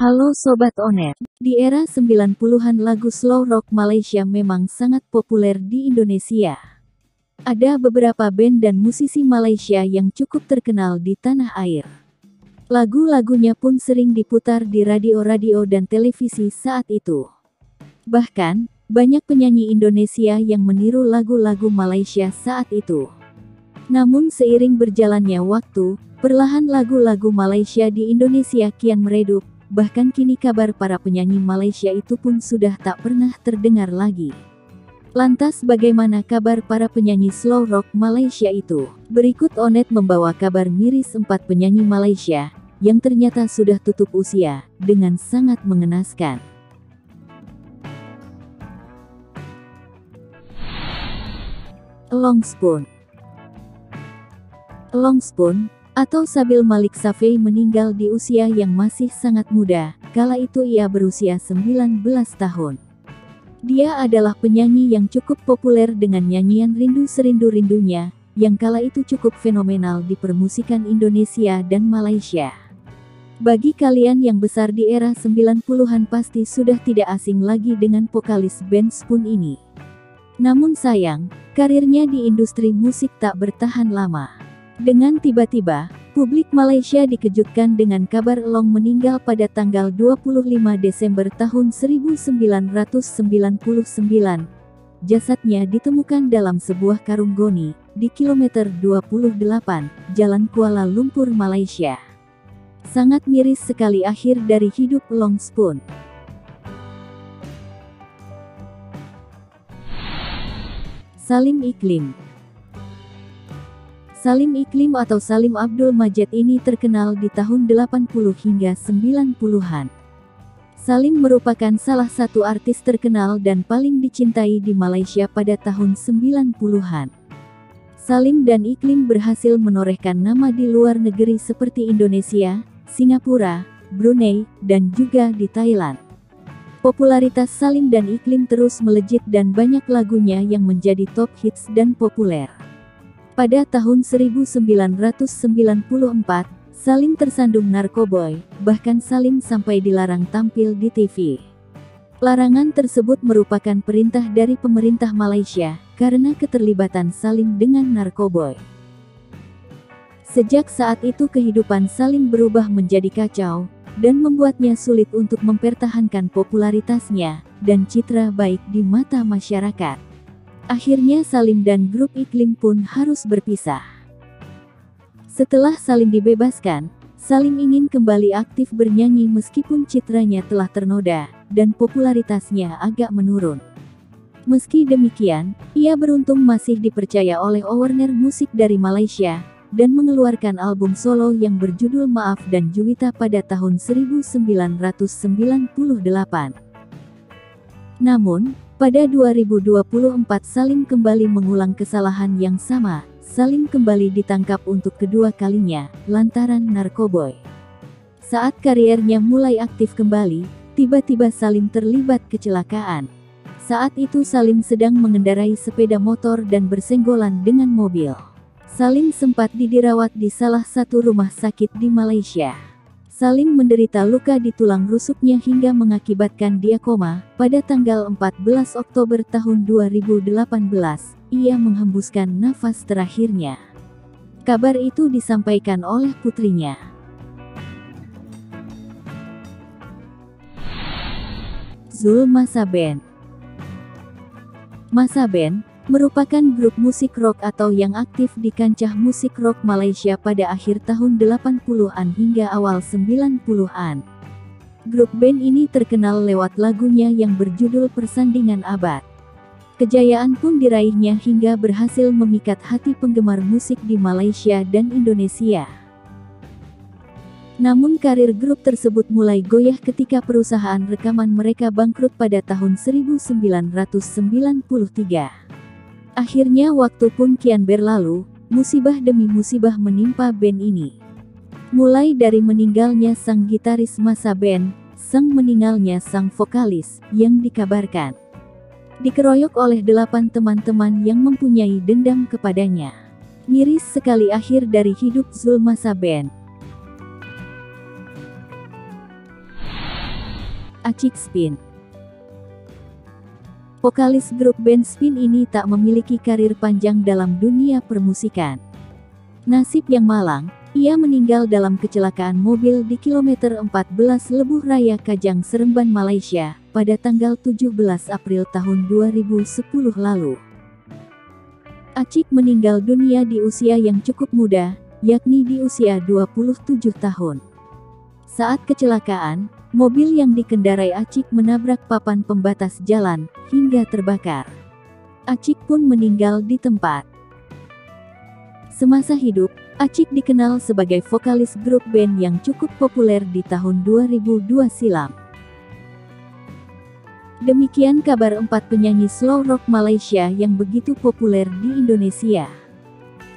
Halo Sobat Onet, di era 90-an lagu slow rock Malaysia memang sangat populer di Indonesia. Ada beberapa band dan musisi Malaysia yang cukup terkenal di tanah air. Lagu-lagunya pun sering diputar di radio-radio dan televisi saat itu. Bahkan, banyak penyanyi Indonesia yang meniru lagu-lagu Malaysia saat itu. Namun seiring berjalannya waktu, perlahan lagu-lagu Malaysia di Indonesia kian meredup. Bahkan kini kabar para penyanyi Malaysia itu pun sudah tak pernah terdengar lagi. Lantas bagaimana kabar para penyanyi slow rock Malaysia itu? Berikut Onet membawa kabar miris 4 penyanyi Malaysia, yang ternyata sudah tutup usia, dengan sangat mengenaskan. Longspoon atau Sabil Malik Safei meninggal di usia yang masih sangat muda, kala itu ia berusia 19 tahun. Dia adalah penyanyi yang cukup populer dengan nyanyian Rindu Serindu-Rindunya, yang kala itu cukup fenomenal di permusikan Indonesia dan Malaysia. Bagi kalian yang besar di era 90-an pasti sudah tidak asing lagi dengan vokalis band Spoon ini. Namun sayang, karirnya di industri musik tak bertahan lama. Dengan tiba-tiba, publik Malaysia dikejutkan dengan kabar Long meninggal pada tanggal 25 Desember tahun 1999. Jasadnya ditemukan dalam sebuah karung goni, di kilometer 28, Jalan Kuala Lumpur, Malaysia. Sangat miris sekali akhir dari hidup Longspoon. Salim Iklim atau Salim Abdul Majid ini terkenal di tahun 80 hingga 90-an. Salim merupakan salah satu artis terkenal dan paling dicintai di Malaysia pada tahun 90-an. Salim dan Iklim berhasil menorehkan nama di luar negeri seperti Indonesia, Singapura, Brunei, dan juga di Thailand. Popularitas Salim dan Iklim terus melejit dan banyak lagunya yang menjadi top hits dan populer. Pada tahun 1994, Salim tersandung narkoboy, bahkan Salim sampai dilarang tampil di TV. Larangan tersebut merupakan perintah dari pemerintah Malaysia, karena keterlibatan Salim dengan narkoboy. Sejak saat itu kehidupan Salim berubah menjadi kacau, dan membuatnya sulit untuk mempertahankan popularitasnya, dan citra baik di mata masyarakat. Akhirnya Salim dan grup Iklim pun harus berpisah. Setelah Salim dibebaskan, Salim ingin kembali aktif bernyanyi meskipun citranya telah ternoda, dan popularitasnya agak menurun. Meski demikian, ia beruntung masih dipercaya oleh Warner Music dari Malaysia, dan mengeluarkan album solo yang berjudul Maaf dan Juwita pada tahun 1998. Namun, pada 2024 Salim kembali mengulang kesalahan yang sama. Salim kembali ditangkap untuk kedua kalinya, lantaran narkoboy. Saat karirnya mulai aktif kembali, tiba-tiba Salim terlibat kecelakaan. Saat itu Salim sedang mengendarai sepeda motor dan bersenggolan dengan mobil. Salim sempat dirawat di salah satu rumah sakit di Malaysia. Salim menderita luka di tulang rusuknya hingga mengakibatkan dia koma. Pada tanggal 14 Oktober tahun 2018, ia menghembuskan nafas terakhirnya. Kabar itu disampaikan oleh putrinya. Zul Masa Band merupakan grup musik rock atau yang aktif di kancah musik rock Malaysia pada akhir tahun 80-an hingga awal 90-an. Grup band ini terkenal lewat lagunya yang berjudul Persandingan Abad. Kejayaan pun diraihnya hingga berhasil memikat hati penggemar musik di Malaysia dan Indonesia. Namun karir grup tersebut mulai goyah ketika perusahaan rekaman mereka bangkrut pada tahun 1993. Akhirnya waktu pun kian berlalu, musibah demi musibah menimpa band ini. Mulai dari meninggalnya sang gitaris Masa Band, meninggalnya sang vokalis, yang dikabarkan dikeroyok oleh 8 teman-teman yang mempunyai dendam kepadanya. Miris sekali akhir dari hidup Zul Masa Band. Acik Spin. Vokalis grup band Spin ini tak memiliki karir panjang dalam dunia permusikan. Nasib yang malang, ia meninggal dalam kecelakaan mobil di kilometer 14 Lebuh Raya Kajang Seremban, Malaysia, pada tanggal 17 April tahun 2010 lalu. Acik meninggal dunia di usia yang cukup muda, yakni di usia 27 tahun. Saat kecelakaan, mobil yang dikendarai Acik menabrak papan pembatas jalan, hingga terbakar. Acik pun meninggal di tempat. Semasa hidup, Acik dikenal sebagai vokalis grup band yang cukup populer di tahun 2002 silam. Demikian kabar 4 penyanyi slow rock Malaysia yang begitu populer di Indonesia.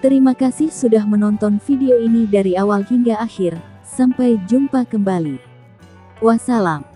Terima kasih sudah menonton video ini dari awal hingga akhir. Sampai jumpa kembali. Wassalam.